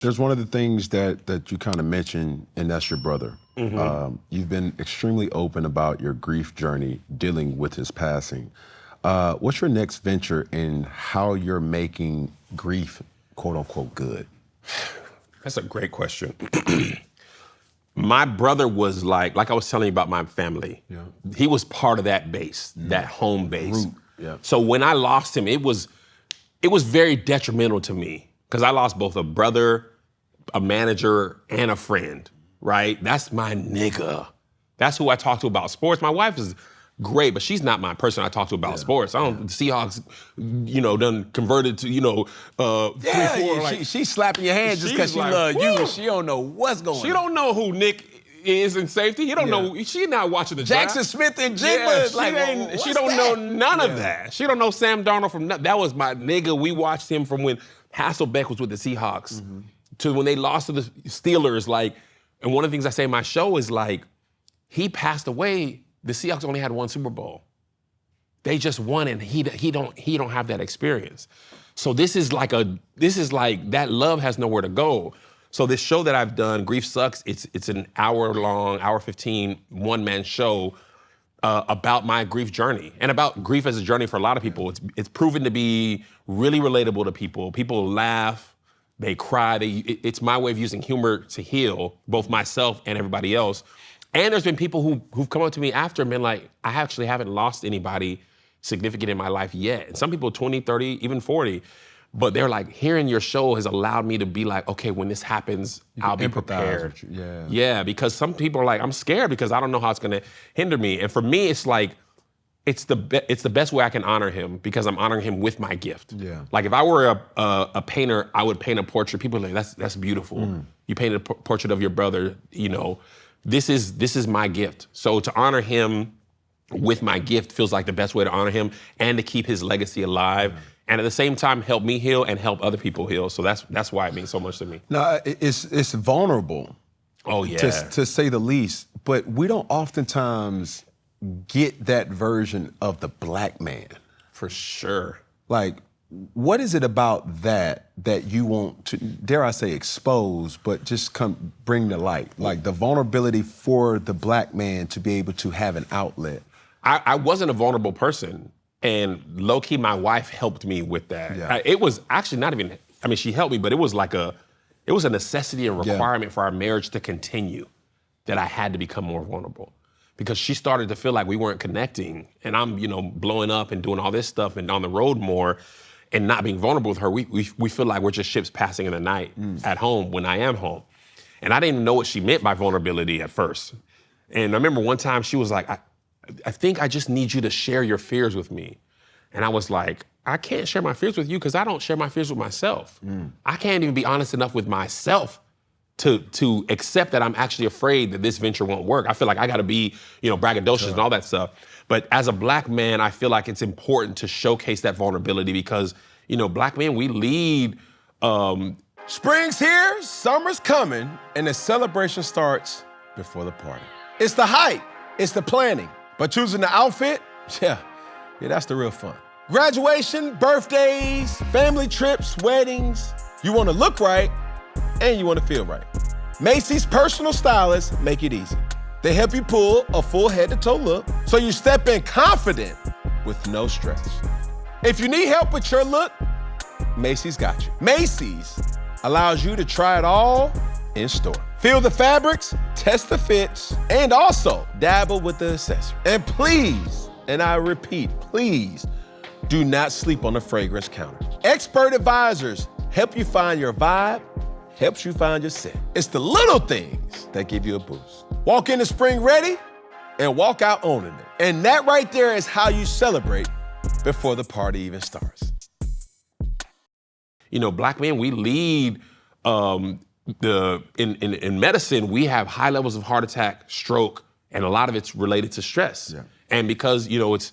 There's one of the things that you kind of mentioned, and that's your brother. You've been extremely open about your grief journey dealing with his passing. What's your next venture in how you're making grief, quote unquote, good? That's a great question. My brother was like I was telling you about my family. Yeah. He was part of that base, that home base. Root. Yeah. So when I lost him, it was very detrimental to me because I lost both a brother, a manager, and a friend, right? That's my nigga. That's who I talk to about sports. My wife is great, but she's not my person I talk to about sports. The Seahawks, done converted to, 3-4. Like, she's slapping your hand just because she loves you and she don't know what's going on. She don't know who Nick is in safety. He don't know. She's not watching the Jackson draft. Smith and Jigba. She don't know none of that. She don't know Sam Darnold from that was my nigga. We watched him from when Hasselbeck was with the Seahawks to when they lost to the Steelers. And one of the things I say in my show is he passed away. The Seahawks only had one Super Bowl. They just won, and he don't have that experience. So this is like that love has nowhere to go. So this show that I've done, Grief Sucks, it's an hour 15, one-man show about my grief journey and about grief as a journey for a lot of people. It's proven to be really relatable to people. People laugh, they cry. It's my way of using humor to heal both myself and everybody else. And there's been people who've come up to me after and been like, I actually haven't lost anybody significant in my life yet. And some people 20, 30, even 40. But they're like, hearing your show has allowed me to be like, okay, when this happens, I'll be prepared. Yeah, because some people are like, I'm scared because I don't know how it's gonna hinder me. And for me, it's like, it's the best way I can honor him because I'm honoring him with my gift. Yeah. Like if I were a painter, I would paint a portrait. People are like, that's beautiful. You painted a portrait of your brother, This is my gift. So to honor him with my gift feels like the best way to honor him and to keep his legacy alive. And at the same time, help me heal and help other people heal. So that's why it means so much to me. No, it's vulnerable. Oh yeah. To say the least. But we don't oftentimes get that version of the black man. For sure. What is it about that you want to, dare I say, expose, but just bring to light? Like the vulnerability for the black man to be able to have an outlet. I wasn't a vulnerable person. And low-key, my wife helped me with that. Yeah. It was actually not even, she helped me, but it was a necessity and requirement for our marriage to continue that I had to become more vulnerable. Because she started to feel like we weren't connecting. And I'm, blowing up and doing all this stuff and on the road more. And not being vulnerable with her, we feel like we're just ships passing in the night at home when I am home. And I didn't even know what she meant by vulnerability at first. And I remember one time she was like, I think I just need you to share your fears with me. And I was like, I can't share my fears with you because I don't share my fears with myself. I can't even be honest enough with myself to accept that I'm actually afraid that this venture won't work. I feel like I gotta be, braggadocious and all that stuff. But as a black man, I feel like it's important to showcase that vulnerability because, black men, we lead. Spring's here, summer's coming, and the celebration starts before the party. It's the hype, it's the planning. But choosing the outfit, yeah, that's the real fun. Graduation, birthdays, family trips, weddings. You wanna look right, and you wanna feel right. Macy's personal stylists make it easy. They help you pull a full head-to-toe look so you step in confident with no stress. If you need help with your look, Macy's got you. Macy's allows you to try it all in store. Feel the fabrics, test the fits, and also dabble with the accessories. And please, and I repeat, please, do not sleep on the fragrance counter. Expert advisors help you find your vibe, helps you find your scent. It's the little things that give you a boost. Walk into spring ready and walk out owning it. And that right there is how you celebrate before the party even starts. Black men, we lead in medicine, we have high levels of heart attack, stroke, and a lot of it's related to stress. Yeah. And because, it's,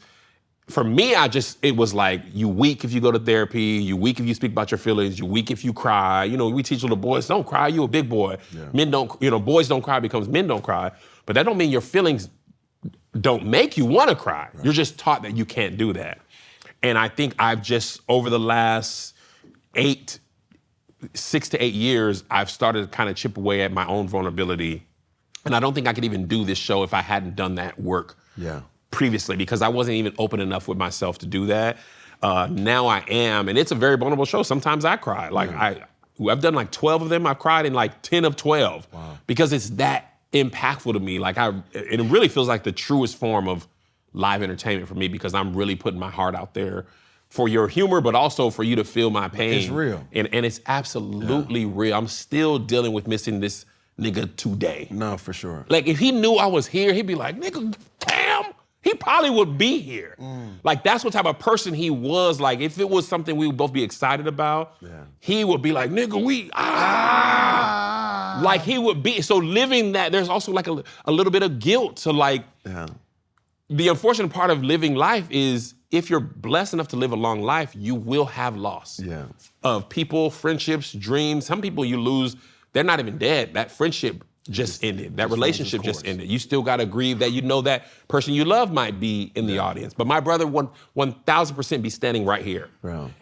for me, it was like, you weak if you go to therapy, you weak if you speak about your feelings, you weak if you cry. We teach little boys, don't cry, you a big boy. Yeah. Men don't, boys don't cry becomes men don't cry. But that don't mean your feelings don't make you want to cry. Right. You're just taught that you can't do that. And I think I've just, over the last 8 6 to 8 years, I've started to kind of chip away at my own vulnerability. And I don't think I could even do this show if I hadn't done that work previously, because I wasn't even open enough with myself to do that. Now I am, and it's a very vulnerable show. Sometimes I cry. Like I've done like 12 of them. I've cried in like 10 of 12 because it's that impactful to me. Like it really feels like the truest form of live entertainment for me, because I'm really putting my heart out there for your humor, but also for you to feel my pain. It's real. And it's absolutely real. I'm still dealing with missing this nigga today. No, for sure. Like if he knew I was here, he'd be like, nigga, damn, he probably would be here. Like that's what type of person he was. Like if it was something we would both be excited about, he would be like, nigga, like he would be. So living that, there's also like a little bit of guilt. So like, the unfortunate part of living life is if you're blessed enough to live a long life, you will have loss of people, friendships, dreams. Some people you lose, they're not even dead. That friendship just ended. That relationship just ended. You still gotta grieve that you know that person you love might be in the audience. But my brother 1,000% be standing right here.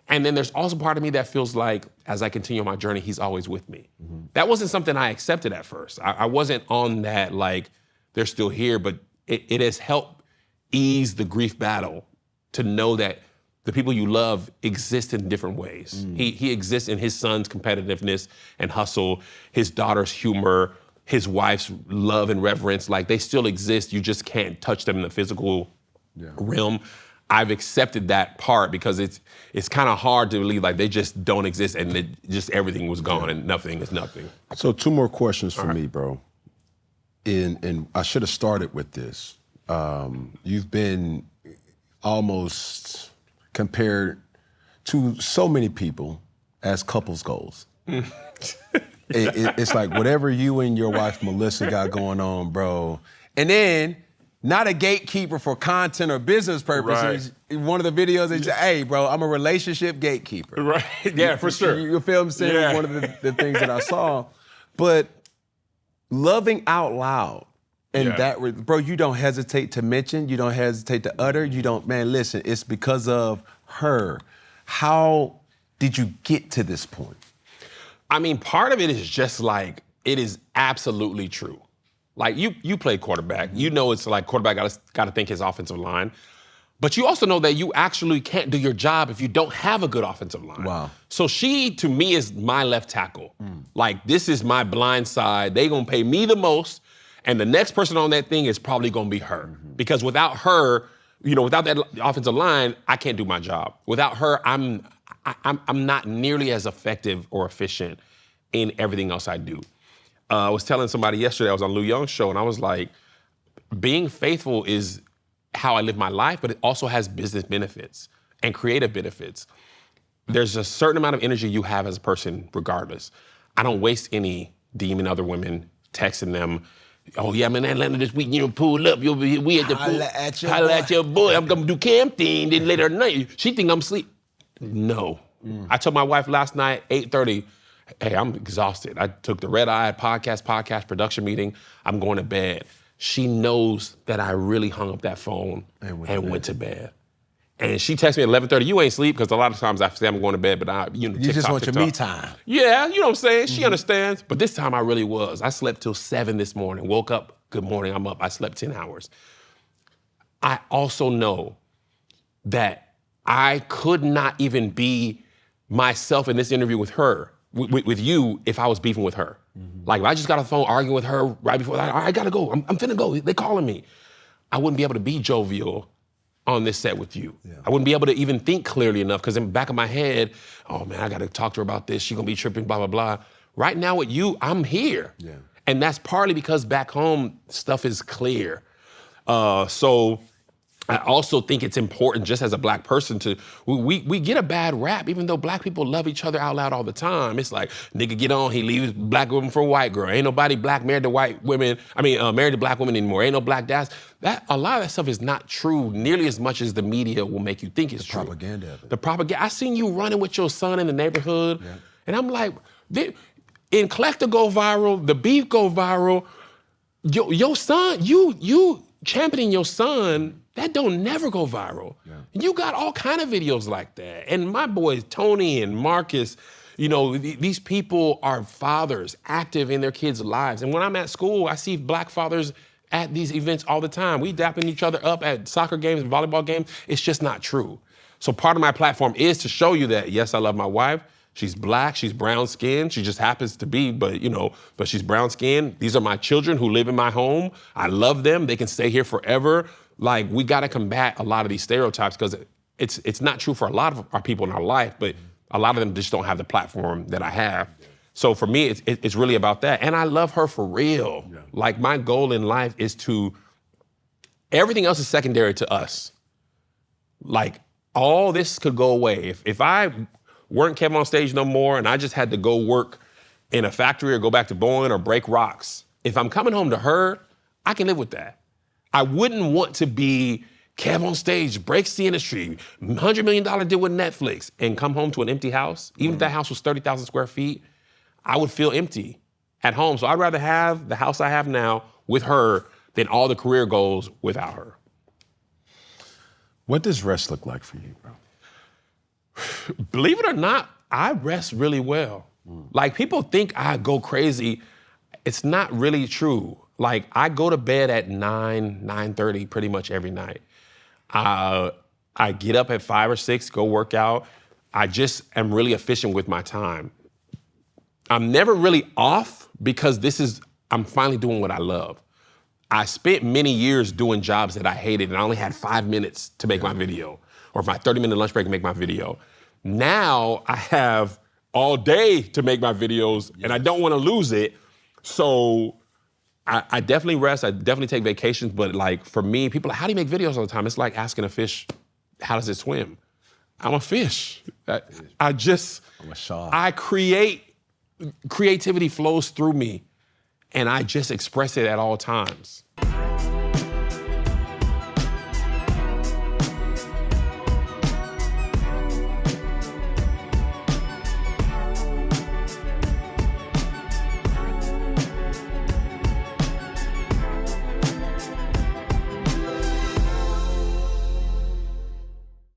And then there's also part of me that feels like as I continue my journey, he's always with me. That wasn't something I accepted at first. I wasn't on that like, they're still here, but it has helped ease the grief battle to know that the people you love exist in different ways. He exists in his son's competitiveness and hustle, his daughter's humor, his wife's love and reverence. Like they still exist, you just can't touch them in the physical realm. I've accepted that part because it's kind of hard to believe like they just don't exist and just everything was gone and nothing is nothing. So 2 more questions for me, bro. And I should have started with this. You've been almost compared to so many people as couples goals. It's like whatever you and your wife Melissa got going on, bro. And then not a gatekeeper for content or business purposes. One of the videos, they say, hey, bro, I'm a relationship gatekeeper. Right, yeah, for sure. You feel what I'm saying? Yeah. One of the things that I saw. But loving out loud. And that, bro, you don't hesitate to mention, you don't hesitate to utter, you don't, man, listen, it's because of her. How did you get to this point? I mean, part of it is just like, it is absolutely true. Like you play quarterback, you know it's like quarterback gotta think his offensive line, but you also know that you actually can't do your job if you don't have a good offensive line. Wow. So she, to me, is my left tackle. Like, this is my blind side. They gonna pay me the most, and the next person on that thing is probably gonna be her. Because without her, without that offensive line, I can't do my job. Without her, I'm not nearly as effective or efficient in everything else I do. I was telling somebody yesterday, I was on Lou Young's show, and I was like, being faithful is how I live my life, but it also has business benefits and creative benefits. There's a certain amount of energy you have as a person regardless. I don't waste any DMing other women, texting them, oh yeah, I'm in Atlanta this week, pull up, we at the pool. Holla at your boy, I'm gonna do camping, then later at night, she think I'm asleep. No. I told my wife last night, 8:30, hey, I'm exhausted. I took the red-eye podcast production meeting, I'm going to bed. She knows that I really hung up that phone and went to bed. And she texted me at 11:30, you ain't sleep, because a lot of times I say I'm going to bed, but you just want your me time. Yeah, you know what I'm saying? She understands. But this time I really was. I slept till 7 this morning, woke up, good morning, I'm up. I slept 10 hours. I also know that I could not even be myself in this interview with her, with you, if I was beefing with her. Like, if I just got off the phone arguing with her right before that, I gotta go, I'm finna go, they calling me. I wouldn't be able to be jovial on this set with you. I wouldn't be able to even think clearly enough, because in the back of my head, oh man, I gotta talk to her about this, she gonna be tripping, blah, blah, blah. Right now with you, I'm here. And that's partly because back home, stuff is clear. So I also think it's important, just as a black person, we get a bad rap, even though black people love each other out loud all the time. It's like, nigga get on, he leaves black women for a white girl. Ain't nobody black married to white women, married to black women anymore. Ain't no black dads. A lot of that stuff is not true nearly as much as the media will make you think it's true. Propaganda of it. The propaganda. I seen you running with your son in the neighborhood, and I'm like, in Collector go viral, the beef go viral, your son, you championing your son, that don't never go viral. And you got all kind of videos like that. And my boys, Tony and Marcus, You know, these people are fathers, active in their kids' lives. And when I'm at school, I see black fathers at these events all the time. We dapping each other up at soccer games, volleyball games. It's just not true. So part of my platform is to show you that, yes, I love my wife. She's black, she's brown skinned. She just happens to be, but she's brown skinned. These are my children who live in my home. I love them. They can stay here forever. Like, we gotta combat a lot of these stereotypes because it's not true for a lot of our people in our life, but a lot of them just don't have the platform that I have. So for me, it's really about that. And I love her for real. Yeah. Like, my goal in life is everything else is secondary to us. Like, all this could go away. If I weren't KevOnStage no more and I just had to go work in a factory or go back to Boeing or break rocks, if I'm coming home to her, I can live with that. I wouldn't want to be KevOnStage, breaks the industry, $100 million deal with Netflix, and come home to an empty house. Even if that house was 30,000 square feet, I would feel empty at home. So I'd rather have the house I have now with her than all the career goals without her. What does rest look like for you, bro? Believe it or not, I rest really well. Like, people think I go crazy. It's not really true. Like, I go to bed at 9:30 pretty much every night. I get up at 5 or 6, go work out. I just am really efficient with my time. I'm never really off because I'm finally doing what I love. I spent many years doing jobs that I hated and I only had 5 minutes to make my video, or my 30-minute lunch break to make my video. Now I have all day to make my videos and I don't want to lose it. So I definitely rest, I definitely take vacations, but like, for me, people are like, how do you make videos all the time? It's like asking a fish, how does it swim? I'm a fish. I'm a shark. Creativity flows through me and I just express it at all times.